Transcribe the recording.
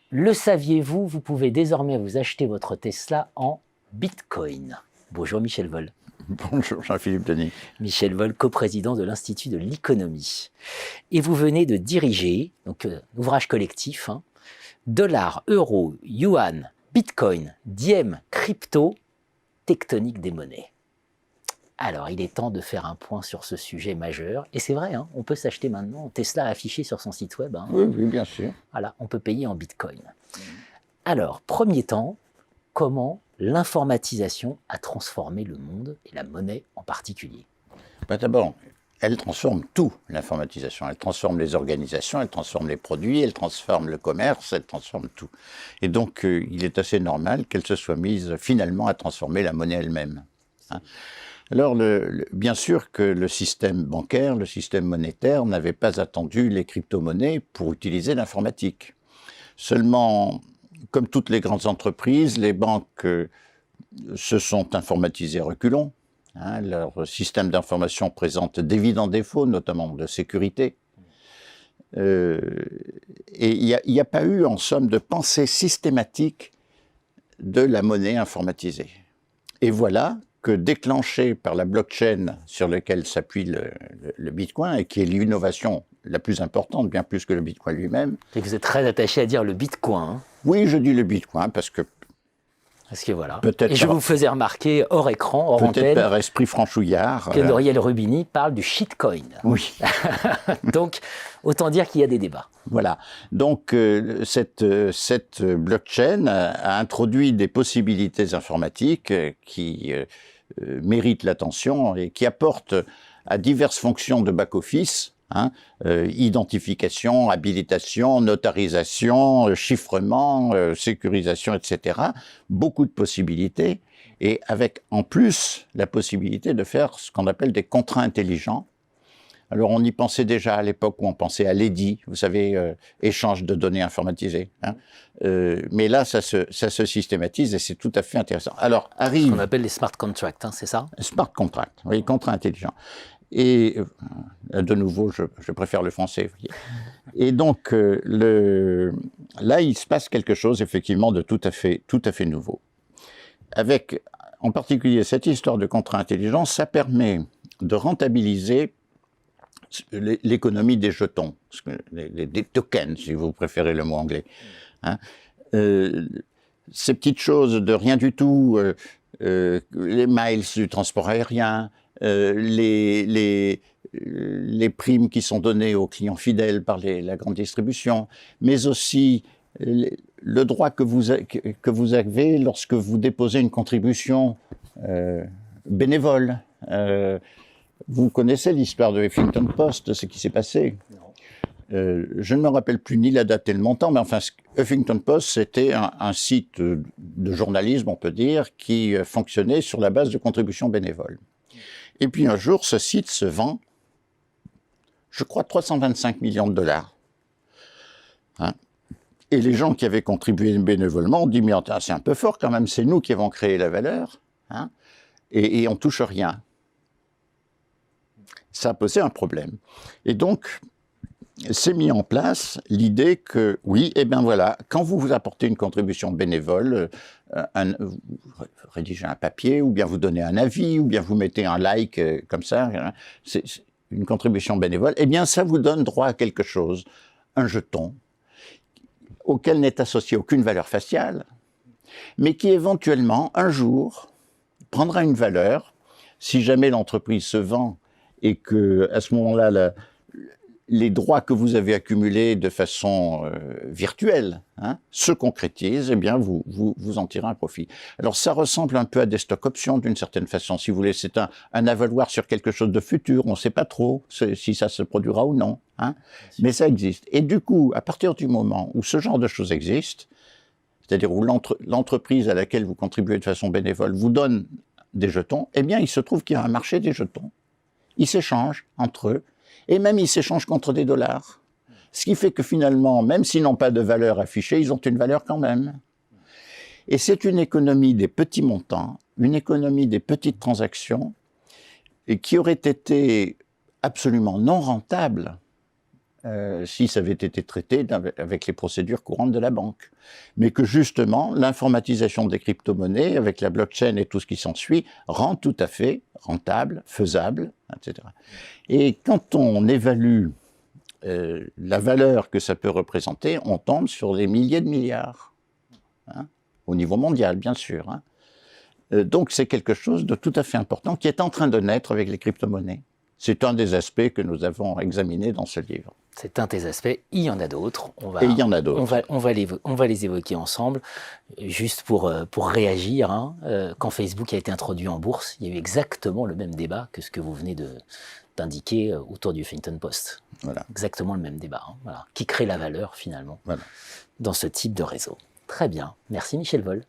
Le saviez-vous, vous pouvez désormais vous acheter votre Tesla en Bitcoin. Bonjour Michel Vol. Bonjour Jean-Philippe Denis. Michel Vol, coprésident de l'Institut de l'économie. Et vous venez de diriger, donc ouvrage collectif, dollars, euros, yuan, bitcoin, diem, crypto, tectonique des monnaies. Alors, il est temps de faire un point sur ce sujet majeur. Et c'est vrai, on peut s'acheter maintenant, Tesla affiché sur son site web. Oui, bien sûr. Voilà, on peut payer en bitcoin. Alors, premier temps, comment l'informatisation a transformé le monde et la monnaie en particulier? D'abord, elle transforme tout, l'informatisation. Elle transforme les organisations, elle transforme les produits, elle transforme le commerce, elle transforme tout. Et donc, il est assez normal qu'elle se soit mise finalement à transformer la monnaie elle-même. Alors, bien sûr que le système bancaire, le système monétaire n'avait pas attendu les crypto-monnaies pour utiliser l'informatique. Seulement, comme toutes les grandes entreprises, les banques se sont informatisées reculons. Leur système d'information présente d'évidents défauts, notamment de sécurité. Et il n'y a pas eu, en somme, de pensée systématique de la monnaie informatisée. Et voilà que déclenché par la blockchain sur laquelle s'appuie le Bitcoin, et qui est l'innovation la plus importante, bien plus que le Bitcoin lui-même. Et vous êtes très attaché à dire le Bitcoin. Oui, je dis le Bitcoin parce que voilà. Et je vous faisais remarquer hors écran, hors antenne, peut-être par esprit franchouillard, que Nouriel Rubini parle du shitcoin. Oui. Donc, autant dire qu'il y a des débats. Voilà. Donc, cette blockchain a introduit des possibilités informatiques qui méritent l'attention et qui apportent à diverses fonctions de back-office, identification, habilitation, notarisation, chiffrement, sécurisation, etc. Beaucoup de possibilités, et avec en plus la possibilité de faire ce qu'on appelle des contrats intelligents. Alors on y pensait déjà à l'époque où on pensait à l'EDI, vous savez, échange de données informatisées. Mais là, ça se systématise et c'est tout à fait intéressant. Alors arrive... Ce qu'on appelle les smart contracts, c'est ça? Smart contracts, oui, contrats intelligents. Et de nouveau, je préfère le français. Et donc, là, il se passe quelque chose, effectivement, de tout à fait nouveau. Avec, en particulier, cette histoire de contrat intelligent, ça permet de rentabiliser l'économie des jetons, des tokens, si vous préférez le mot anglais. Ces petites choses de rien du tout, les miles du transport aérien, les primes qui sont données aux clients fidèles par la grande distribution, mais aussi le droit que vous avez lorsque vous déposez une contribution bénévole. Vous connaissez l'histoire de Huffington Post, ce qui s'est passé? Je ne me rappelle plus ni la date et le montant, mais enfin, Huffington Post, c'était un site de journalisme, on peut dire, qui fonctionnait sur la base de contributions bénévoles. Et puis un jour, ce site se vend, je crois, 325 millions de dollars. Et les gens qui avaient contribué bénévolement ont dit, mais c'est un peu fort quand même, c'est nous qui avons créé la valeur, et on touche rien. Ça a posé un problème. Et donc, s'est mis en place l'idée que, oui, eh bien voilà, quand vous apportez une contribution bénévole, vous rédigez un papier, ou bien vous donnez un avis, ou bien vous mettez un like comme ça, c'est une contribution bénévole, eh bien ça vous donne droit à quelque chose, un jeton, auquel n'est associée aucune valeur faciale, mais qui éventuellement, un jour, prendra une valeur, si jamais l'entreprise se vend, et que à ce moment-là, les droits que vous avez accumulés de façon virtuelle se concrétisent, eh bien vous en tirez un profit. Alors ça ressemble un peu à des stock options d'une certaine façon, si vous voulez. C'est un avaloir sur quelque chose de futur, on ne sait pas trop si ça se produira ou non, mais ça existe. Et du coup, à partir du moment où ce genre de choses existe, c'est-à-dire où l'entreprise à laquelle vous contribuez de façon bénévole vous donne des jetons, eh bien il se trouve qu'il y a un marché des jetons. Ils s'échangent entre eux, et même ils s'échangent contre des dollars. Ce qui fait que finalement, même s'ils n'ont pas de valeur affichée, ils ont une valeur quand même. Et c'est une économie des petits montants, une économie des petites transactions, et qui aurait été absolument non rentable si ça avait été traité avec les procédures courantes de la banque. Mais que justement, l'informatisation des crypto-monnaies, avec la blockchain et tout ce qui s'ensuit, rend tout à fait rentable, faisable, etc. Et quand on évalue la valeur que ça peut représenter, on tombe sur des milliers de milliards, hein, au niveau mondial, bien sûr. Hein. Donc c'est quelque chose de tout à fait important qui est en train de naître avec les crypto-monnaies. C'est un des aspects que nous avons examinés dans ce livre. C'est un des aspects, il y en a d'autres. Et il y en a d'autres. On va les évoquer ensemble. Juste pour réagir, hein, quand Facebook a été introduit en bourse, il y a eu exactement le même débat que ce que vous venez d'indiquer autour du Huffington Post. Voilà. Exactement le même débat. Hein, voilà. Qui crée la valeur, finalement, voilà. dans ce type de réseau. Très bien. Merci Michel Vol.